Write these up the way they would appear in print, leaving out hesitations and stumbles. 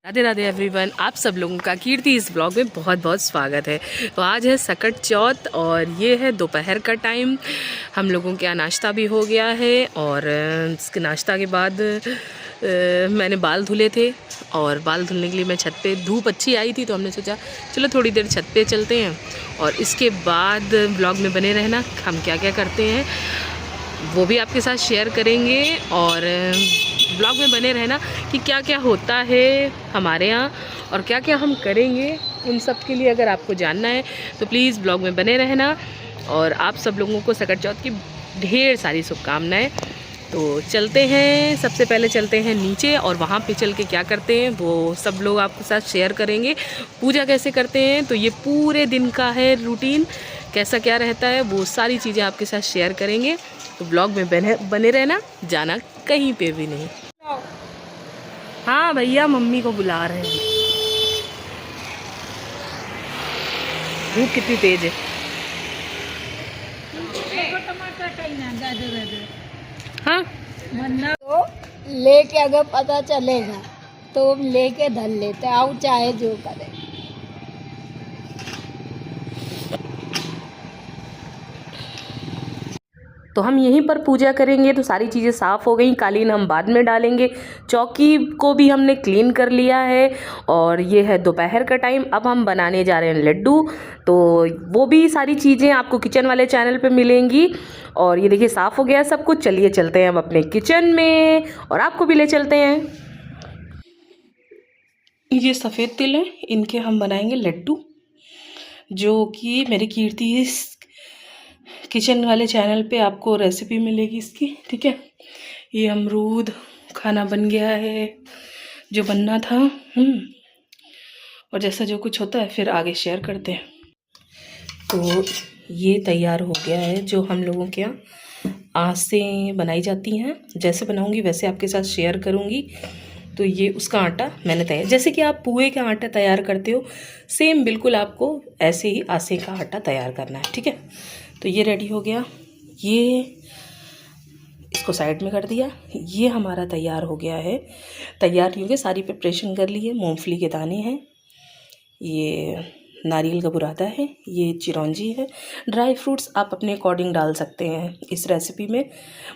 Radhe Radhe everyone, आप सब लोगों का कीर्ति इस ब्लॉग में बहुत बहुत स्वागत है। तो आज है सकट चौथ और ये है दोपहर का टाइम। हम लोगों के यहाँ नाश्ता भी हो गया है और इसके नाश्ता के बाद मैंने बाल धुले थे और बाल धुलने के लिए मैं छत पे, धूप अच्छी आई थी तो हमने सोचा चलो थोड़ी देर छत पे चलते हैं और इसके बाद ब्लॉग में बने रहना। हम क्या क्या करते हैं वो भी आपके साथ शेयर करेंगे और ब्लॉग में बने रहना कि क्या क्या होता है हमारे यहाँ और क्या क्या हम करेंगे। उन सब के लिए अगर आपको जानना है तो प्लीज़ ब्लॉग में बने रहना। और आप सब लोगों को सकट चौथ की ढेर सारी शुभकामनाएं। तो चलते हैं, सबसे पहले चलते हैं नीचे और वहाँ पे चल के क्या करते हैं वो सब लोग आपके साथ शेयर करेंगे। पूजा कैसे करते हैं तो ये पूरे दिन का है रूटीन, कैसा क्या रहता है वो सारी चीज़ें आपके साथ शेयर करेंगे। तो ब्लॉग में बने रहना, जाना कहीं पे भी नहीं। हाँ भैया, मम्मी को बुला रहे हैं। धूप कितनी तेज है। हाँ तो लेके अगर पता चलेगा तो लेके धर लेते आओ, चाहे जो करे। तो हम यहीं पर पूजा करेंगे। तो सारी चीज़ें साफ़ हो गई, कालीन हम बाद में डालेंगे, चौकी को भी हमने क्लीन कर लिया है। और ये है दोपहर का टाइम, अब हम बनाने जा रहे हैं लड्डू। तो वो भी सारी चीज़ें आपको किचन वाले चैनल पे मिलेंगी। और ये देखिए साफ़ हो गया सब कुछ। चलिए चलते हैं हम अपने किचन में और आपको भी ले चलते हैं। ये सफ़ेद तिल है, इनके हम बनाएंगे लड्डू, जो कि मेरी कीर्ति किचन वाले चैनल पे आपको रेसिपी मिलेगी इसकी, ठीक है। ये अमरूद खाना बन गया है जो बनना था। और जैसा जो कुछ होता है फिर आगे शेयर करते हैं। तो ये तैयार हो गया है जो हम लोगों के यहाँ आँच से बनाई जाती हैं। जैसे बनाऊंगी वैसे आपके साथ शेयर करूंगी। तो ये उसका आटा मैंने तैयार, जैसे कि आप पुए का आटा तैयार करते हो सेम बिल्कुल आपको ऐसे ही आसे का आटा तैयार करना है, ठीक है। तो ये रेडी हो गया, ये इसको साइड में कर दिया। ये हमारा तैयार हो गया है, तैयार नहीं हो गया, सारी प्रिपरेशन कर ली है। मूंगफली के दाने हैं, ये नारियल का बुरादा है, ये चिरौंजी है। ड्राई फ्रूट्स आप अपने अकॉर्डिंग डाल सकते हैं इस रेसिपी में,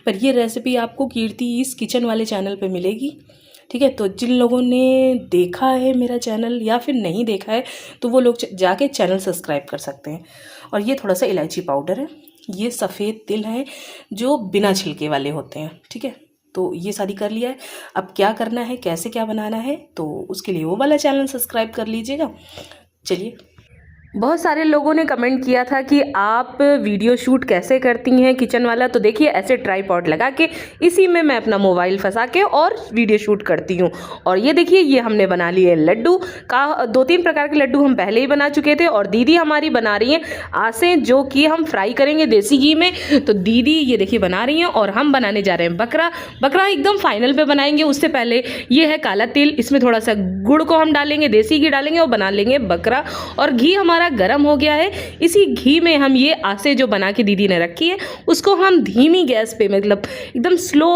पर ये रेसिपी आपको कीर्ति इस किचन वाले चैनल पे मिलेगी, ठीक है। तो जिन लोगों ने देखा है मेरा चैनल या फिर नहीं देखा है तो वो लोग जाके चैनल सब्सक्राइब कर सकते हैं। और ये थोड़ा सा इलायची पाउडर है, ये सफ़ेद तिल है जो बिना छिलके वाले होते हैं, ठीक है। तो ये शादी कर लिया है। अब क्या करना है, कैसे क्या बनाना है, तो उसके लिए वो वाला चैनल सब्सक्राइब कर लीजिएगा। चलिए, बहुत सारे लोगों ने कमेंट किया था कि आप वीडियो शूट कैसे करती हैं किचन वाला। तो देखिए ऐसे ट्राइपॉड लगा के इसी में मैं अपना मोबाइल फंसा के और वीडियो शूट करती हूँ। और ये देखिए ये हमने बना लिए लड्डू का, 2-3 प्रकार के लड्डू हम पहले ही बना चुके थे और दीदी हमारी बना रही हैं आसे, जो कि हम फ्राई करेंगे देसी घी में। तो दीदी ये देखिए बना रही हैं और हम बनाने जा रहे हैं बकरा एकदम फाइनल पे बनाएंगे। उससे पहले ये है काला तिल, इसमें थोड़ा सा गुड़ को हम डालेंगे, देसी घी डालेंगे और बना लेंगे बकरा। और घी हमारा गरम हो गया है, इसी घी में हम ये आसे जो बना के दीदी ने रखी है उसको हम धीमी गैस पे, मतलब एकदम स्लो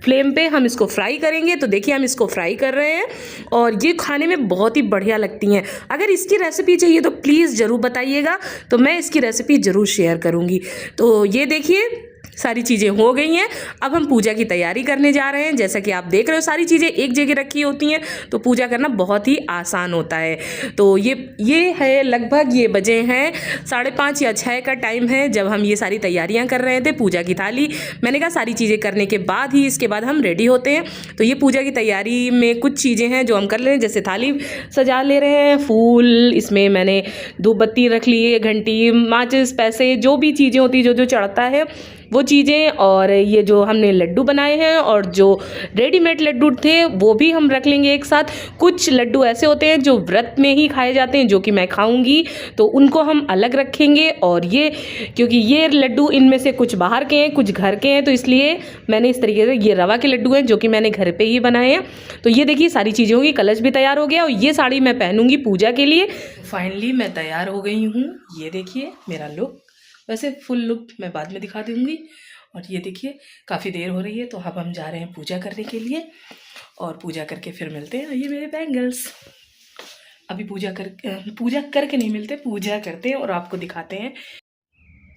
फ्लेम पे हम इसको फ्राई करेंगे। तो देखिए हम इसको फ्राई कर रहे हैं और ये खाने में बहुत ही बढ़िया लगती हैं। अगर इसकी रेसिपी चाहिए तो प्लीज़ ज़रूर बताइएगा, तो मैं इसकी रेसिपी ज़रूर शेयर करूँगी। तो ये देखिए सारी चीज़ें हो गई हैं, अब हम पूजा की तैयारी करने जा रहे हैं। जैसा कि आप देख रहे हो सारी चीज़ें एक जगह रखी होती हैं तो पूजा करना बहुत ही आसान होता है। तो ये है लगभग, ये बजे हैं 5:30 या 6 का टाइम है जब हम ये सारी तैयारियां कर रहे थे। पूजा की थाली, मैंने कहा सारी चीज़ें करने के बाद ही इसके बाद हम रेडी होते हैं। तो ये पूजा की तैयारी में कुछ चीज़ें हैं जो हम कर रहे हैं, जैसे थाली सजा ले रहे हैं, फूल, इसमें मैंने धूप बत्ती रख ली है, घंटी, माचिस, पैसे, जो भी चीज़ें होती जो चढ़ता है वो चीज़ें। और ये जो हमने लड्डू बनाए हैं और जो रेडीमेड लड्डू थे वो भी हम रख लेंगे एक साथ। कुछ लड्डू ऐसे होते हैं जो व्रत में ही खाए जाते हैं, जो कि मैं खाऊंगी, तो उनको हम अलग रखेंगे। और ये, क्योंकि ये लड्डू इनमें से कुछ बाहर के हैं कुछ घर के हैं, तो इसलिए मैंने इस तरीके से, ये रवा के लड्डू हैं जो कि मैंने घर पे ही बनाए हैं। तो ये देखिए सारी चीज़ें होगी, कलश भी तैयार हो गया और ये साड़ी मैं पहनूंगी पूजा के लिए। फाइनली मैं तैयार हो गई हूँ, ये देखिए मेरा लुक। वैसे फुल लुक मैं बाद में दिखा दूँगी। और ये देखिए काफ़ी देर हो रही है तो अब हम जा रहे हैं पूजा करने के लिए। और पूजा करके फिर मिलते हैं। ये मेरे बैंगल्स अभी पूजा करके नहीं मिलते, पूजा करते हैं और आपको दिखाते हैं।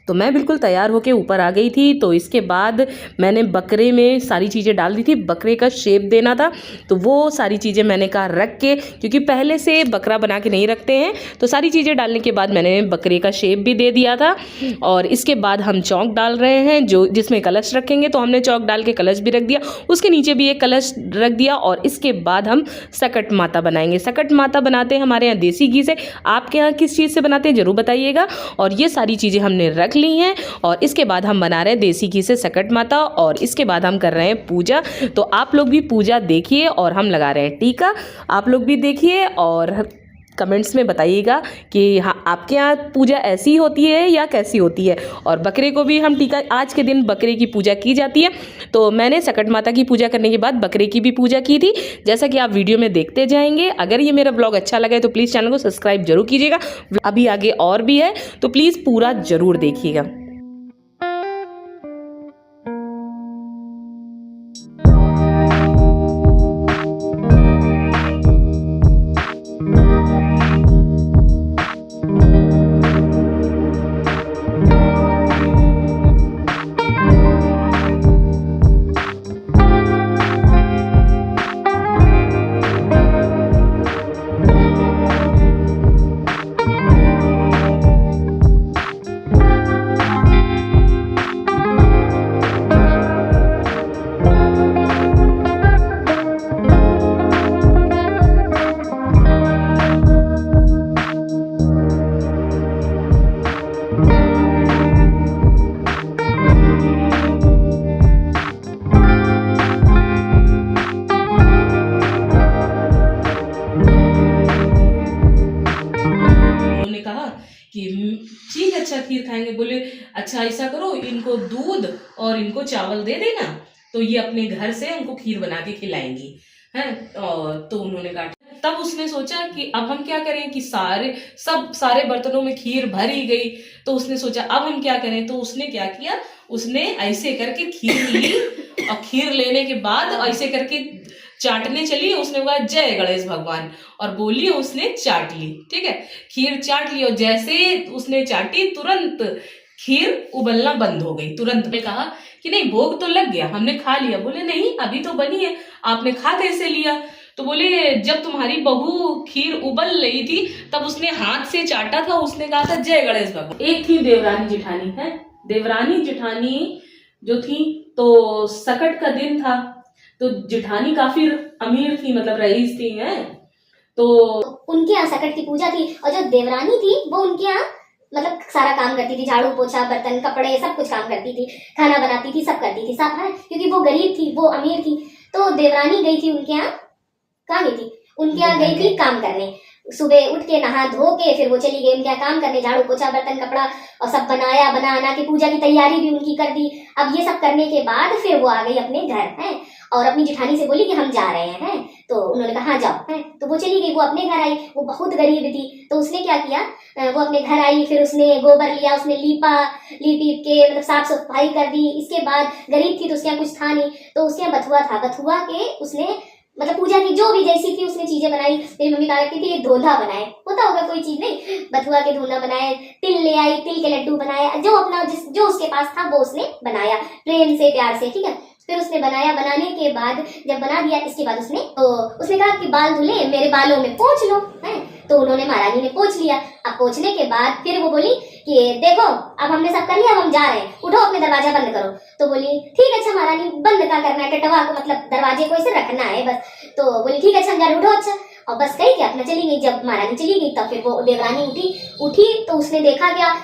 तो मैं बिल्कुल तैयार होके ऊपर आ गई थी। तो इसके बाद मैंने बकरे में सारी चीज़ें डाल दी थी, बकरे का शेप देना था, तो वो सारी चीज़ें मैंने कहा रख के, क्योंकि पहले से बकरा बना के नहीं रखते हैं, तो सारी चीज़ें डालने के बाद मैंने बकरे का शेप भी दे दिया था। और इसके बाद हम चौक डाल रहे हैं, जो जिसमें कलश रखेंगे, तो हमने चौक डाल के कलश भी रख दिया, उसके नीचे भी एक कलश रख दिया। और इसके बाद हम सकट माता बनाएंगे। सकट माता बनाते हैं हमारे यहाँ देसी घी से, आपके यहाँ किस चीज़ से बनाते हैं ज़रूर बताइएगा। और ये सारी चीज़ें हमने रख ली हैं और इसके बाद हम बना रहे हैं देसी घी से सकट माता और इसके बाद हम कर रहे हैं पूजा। तो आप लोग भी पूजा देखिए और हम लगा रहे हैं टीका, आप लोग भी देखिए और कमेंट्स में बताइएगा कि हाँ आपके यहाँ पूजा ऐसी होती है या कैसी होती है। और बकरे को भी हम टीका, आज के दिन बकरे की पूजा की जाती है। तो मैंने सकट माता की पूजा करने के बाद बकरे की भी पूजा की थी, जैसा कि आप वीडियो में देखते जाएंगे। अगर ये मेरा ब्लॉग अच्छा लगा है तो प्लीज़ चैनल को सब्सक्राइब जरूर कीजिएगा। अभी आगे और भी है तो प्लीज़ पूरा ज़रूर देखिएगा। ठीक अच्छा खीर खाएंगे, बोले अच्छा ऐसा करो इनको दूध और इनको चावल दे देना, तो ये अपने घर से उनको खीर बना के खिलाएंगी हैं। तो उन्होंने कहा, तब उसने सोचा कि अब हम क्या करें कि सारे बर्तनों में खीर भर ही गई। तो उसने सोचा अब हम क्या करें, तो उसने क्या किया, उसने ऐसे करके खीर ली और खीर लेने के बाद ऐसे करके चाटने चली। उसने कहा जय गणेश भगवान और बोली, उसने चाट ली। ठीक है, खीर चाट ली और जैसे उसने चाटी तुरंत खीर उबलना बंद हो गई। तुरंत में कहा कि नहीं भोग तो लग गया, हमने खा लिया। बोले नहीं अभी तो बनी है, आपने खा कैसे लिया। तो बोले जब तुम्हारी बहू खीर उबल रही थी तब उसने हाथ से चाटा था, उसने कहा था जय गणेश भगवान। एक थी देवरानी जेठानी है, देवरानी जेठानी जो थी, तो सकट का दिन था, तो जेठानी काफी अमीर थी, मतलब रईस थी हैं। तो उनके यहाँ सकट की पूजा थी और जो देवरानी थी वो उनके यहाँ मतलब सारा काम करती थी, झाड़ू पोछा बर्तन कपड़े सब कुछ काम करती थी, खाना बनाती थी, सब करती थी सब है, क्योंकि वो गरीब थी वो अमीर थी। तो देवरानी गई थी उनके यहाँ, कहाँ गई थी, उनके यहाँ गई थी काम करने। सुबह उठ के नहा धो के फिर वो चली गई उनके यहाँ काम करने, झाड़ू पोछा बर्तन कपड़ा और सब बना के पूजा की तैयारी भी उनकी कर दी। अब ये सब करने के बाद फिर वो आ गई अपने घर है और अपनी जेठानी से बोली कि हम जा रहे हैं। तो उन्होंने कहा हाँ जाओ है, तो वो चली गई, वो अपने घर आई। वो बहुत गरीब थी तो उसने क्या किया, वो अपने घर आई, फिर उसने गोबर लिया, उसने लीप के मतलब साफ सफाई कर दी। इसके बाद गरीब थी तो उसके यहाँ कुछ था नहीं, तो उसके यहाँ बथुआ था, बथुआ के उसने मतलब पूजा की जो भी जैसी थी उसने चीजें बनाई। मेरी मम्मी कहा करती थी ये धोंधा बनाए, होता होगा कोई चीज नहीं, बथुआ के धोंधा बनाए, तिल ले आई, तिल के लड्डू बनाए, जो अपना जो उसके पास था वो उसने बनाया प्रेम से प्यार से। ठीक है, फिर उसने बनाया, बनाने के बाद जब बना दिया इसके बाद उसने कहा कि बाल धुले, मेरे बालों में पोंछ लो है। तो उन्होंने महारानी ने पोंछ लिया। अब पोंछने के बाद फिर वो बोली कि देखो अब हमने सब कर लिया, अब हम जा रहे हैं, उठो अपने दरवाजा बंद करो। तो बोली ठीक है अच्छा महारानी, बंद क्या करना है, टटवा को मतलब दरवाजे को ऐसे रखना है बस। तो बोली ठीक है अच्छा जा उठो अच्छा, और बस कही क्या अपना चली गई। जब महारानी चली गई तब फिर वो देवरानी उठी तो उसने देखा क्या,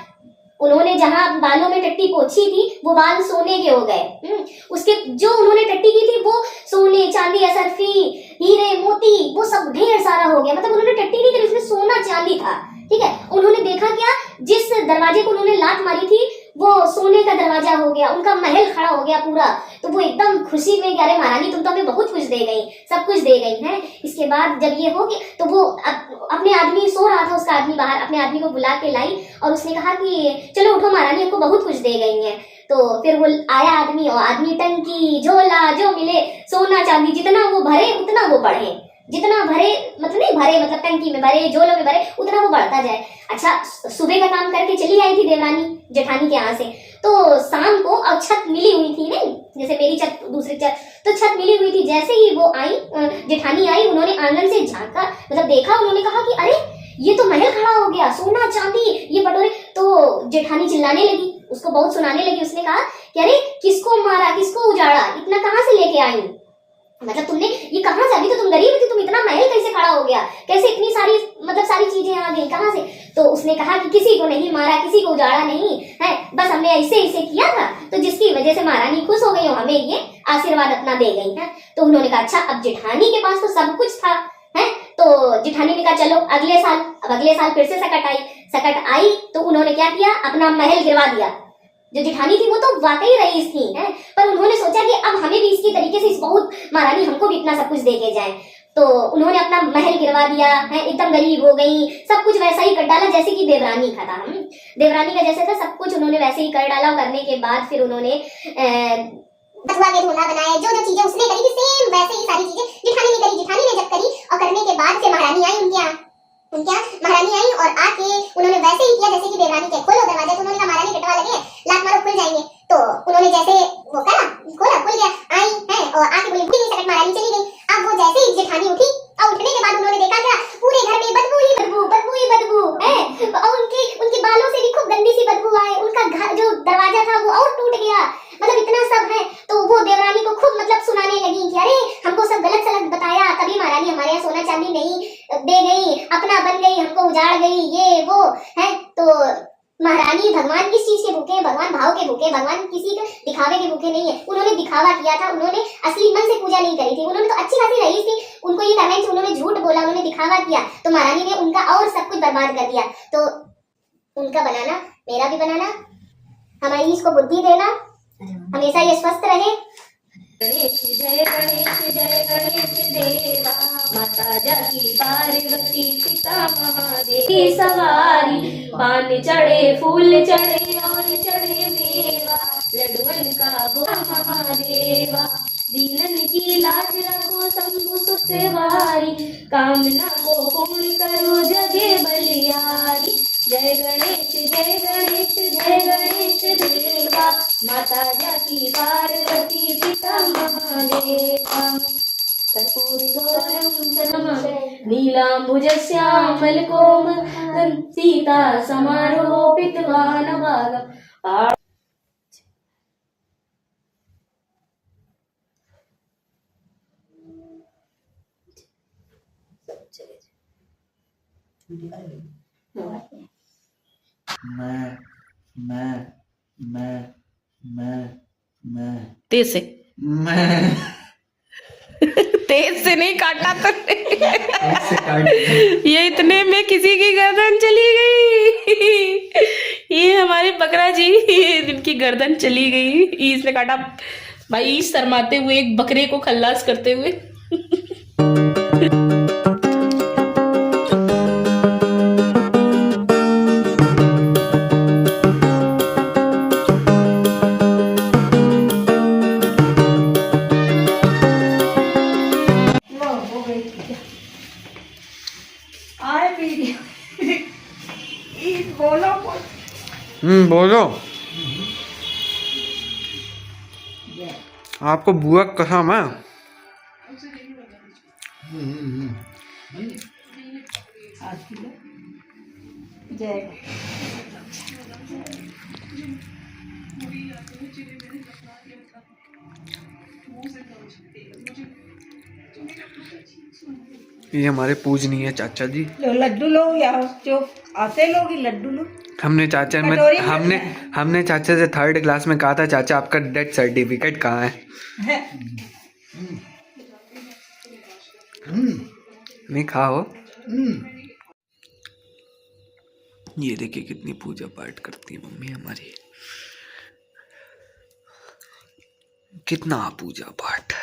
उन्होंने जहां बालों में टट्टी पोछी थी वो बाल सोने के हो गए। उसके जो उन्होंने टट्टी की थी वो सोने चांदी असरफी हीरे मोती वो सब ढेर सारा हो गया। मतलब उन्होंने टट्टी नहीं करी, उसमें सोना चांदी था। ठीक है, उन्होंने देखा क्या, जिस दरवाजे को उन्होंने लात मारी थी वो सोने का दरवाजा हो गया, उनका महल खड़ा हो गया पूरा। तो वो एकदम खुशी में कि अरे महारानी तुम तो हमें बहुत कुछ दे गई, सब कुछ दे गई है। इसके बाद जब ये हो गया तो वो अपने आदमी सो रहा था, उसका आदमी बाहर अपने आदमी को बुला के लाई और उसने कहा कि चलो उठो, महारानी हमको बहुत कुछ दे गई है। तो फिर वो आया आदमी, और आदमी टंकी झोला जो मिले सोना चांदी जितना वो भरे उतना वो बढ़े, जितना भरे मतलब नहीं भरे मतलब टंकी में भरे झोलों में भरे उतना वो बढ़ता जाए। अच्छा, सुबह का काम करके चली आई थी देवरानी जेठानी के यहाँ से, तो शाम को अब छत मिली हुई थी नहीं, जैसे मेरी छत दूसरी छत, तो छत मिली हुई थी। जैसे ही वो आई जेठानी आई, उन्होंने आंगन से झांका मतलब देखा, उन्होंने कहा कि अरे ये तो महल खड़ा हो गया, सोना चांदी ये बटोरे। तो जेठानी चिल्लाने लगी, उसको बहुत सुनाने लगी। उसने कहा कि अरे किसको मारा, किसको उजाड़ा, इतना कहाँ से लेके आई, मतलब तुमने ये कहाँ से, अभी तो तुम गरीब थी, तुम इतना महल कैसे खड़ा हो गया, कैसे इतनी सारी मतलब सारी चीजें आ गई कहाँ से। तो उसने कहा कि किसी को नहीं मारा, किसी को उजाड़ा नहीं है, बस हमने ऐसे ऐसे किया था, तो जिसकी वजह से महारानी खुश हो गई और हमें ये आशीर्वाद अपना दे गई है। तो उन्होंने कहा अच्छा, अब जेठानी के पास तो सब कुछ था है, तो जेठानी ने कहा चलो अगले साल। अब अगले साल फिर से सकट आई तो उन्होंने क्या किया, अपना महल गिरवा दिया। जो जेठानी थी वो तो वाकई रईस थी है, पर उन्होंने सोचा कि अब हमें भी इसकी तरीके से बहुत महारानी हमको भी इतना सब कुछ दे के जाए। तो उन्होंने अपना महल गिरवा दिया है, एकदम गरीब हो गई, सब कुछ वैसा ही कर डाला जैसे कि देवरानी का था। देवरानी का जैसे था सब कुछ उन्होंने वैसे ही कर डाला। करने के बाद फिर उन्होंने बथुआ के ढोला बनाए, जो जो चीजें उसने करी थी सेम वैसे ही सारी चीजें जेठानी ने करी। जेठानी ने जब करी और करने के बाद से महारानी आई उनके यहाँ महारानी आई और आके उन्होंने वैसे ही किया जैसे कि देवरानी के, खोलो दरवाजा। तो उन्होंने कहा महारानी कटवा लगे, लात मारो खुल जाएंगे। तो उन्होंने जैसे वो करा, खोला खुल गया, आई है और आके बोली उठी नहीं सकट, महारानी चली गई। अब वो जैसे ही जेठानी उठी और उठने के बाद उन्होंने देखा क्या, पूरे घर में बदबू ही बदबू, बदबू ही बदबू है, और उनके बालों से भी खूब गंदी सी बदबू आए, उनका घर जो दरवाजा था वो और टूट गया, मतलब इतना सब है। तो वो देवरानी को खूब मतलब सुनाने लगी कि अरे हमको सब गलत सलत बताया, तभी महारानी हमारे यहाँ सोना चांदी नहीं दे गई, अपना बन गई, हमको उजाड़ गई, ये वो है। तो महारानी भगवान किस चीज के भूखे हैं, भगवान भाव के भूखे, भगवान किसी के दिखावे के भूखे नहीं है। उन्होंने दिखावा किया था, उन्होंने असली मन से पूजा नहीं करी थी। उन्होंने तो अच्छी खासी रईस थी, उनको ये करना है, उन्होंने झूठ बोला, उन्होंने दिखावा किया, तो महारानी ने उनका और सब कुछ बर्बाद कर दिया। तो उनका बनाना, मेरा भी बनाना, हमारी इसको बुद्धि देना, हमेशा ये स्वस्थ रहे। गणेश जय गणेश देवा, माता जाकी पार्वती पिता महादेव सवारी, पान चढ़े फूल चढ़े और चढ़े मेवा, लड्डुअन का भोग महादेवा, दीनन की लाज रखो शंभु सुतवारी, कामना को पूर्ण करो जगे बलियारी। जय गणेश जय गणेश जय गणेश देवा, माता जाकी पार्वती पिता महादेवा, कर्पूरी गौरम नीलांबुज श्यामल कोमल सीता समारोपित वानभागम। मैं तेज से मैं तेज से नहीं काटा तो ये इतने में किसी की गर्दन चली गई। ये हमारे बकरा जी, इनकी गर्दन चली गई, इसने काटा भाई, शर्माते हुए एक बकरे को खल्लास करते हुए। बोलो। आपको बुआ कसम है। ये हमारे पूजनीय चाचा जी। लड्डू लो या जो आते लोग ही लड्डू लो। हमने चाचा में हमने चाचा से 3rd क्लास में कहा था, चाचा आपका डेथ सर्टिफिकेट कहाँ है? नहीं खाओ। ये देखिए कितनी पूजा पाठ करती है मम्मी हमारी। कितना पूजा पाठ।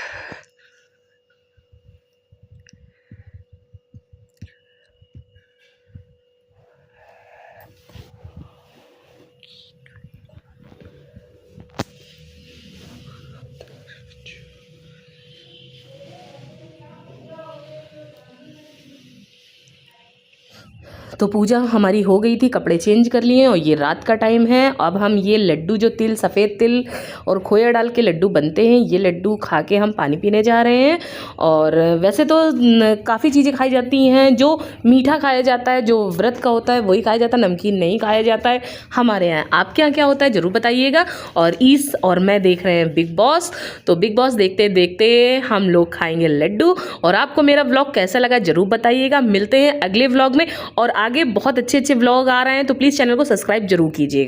तो पूजा हमारी हो गई थी, कपड़े चेंज कर लिए और ये रात का टाइम है। अब हम ये लड्डू जो तिल, सफ़ेद तिल और खोया डाल के लड्डू बनते हैं, ये लड्डू खा के हम पानी पीने जा रहे हैं। और वैसे तो काफ़ी चीज़ें खाई जाती हैं, जो मीठा खाया जाता है, जो व्रत का होता है वही खाया जाता है, नमकीन नहीं खाया जाता है हमारे यहाँ। आपके यहाँ क्या होता है ज़रूर बताइएगा। और मैं देख रहे हैं बिग बॉस, तो बिग बॉस देखते देखते हम लोग खाएंगे लड्डू। और आपको मेरा व्लॉग कैसा लगा ज़रूर बताइएगा। मिलते हैं अगले व्लॉग में, और आगे बहुत अच्छे अच्छे व्लॉग आ रहे हैं, तो प्लीज़ चैनल को सब्सक्राइब जरूर कीजिएगा।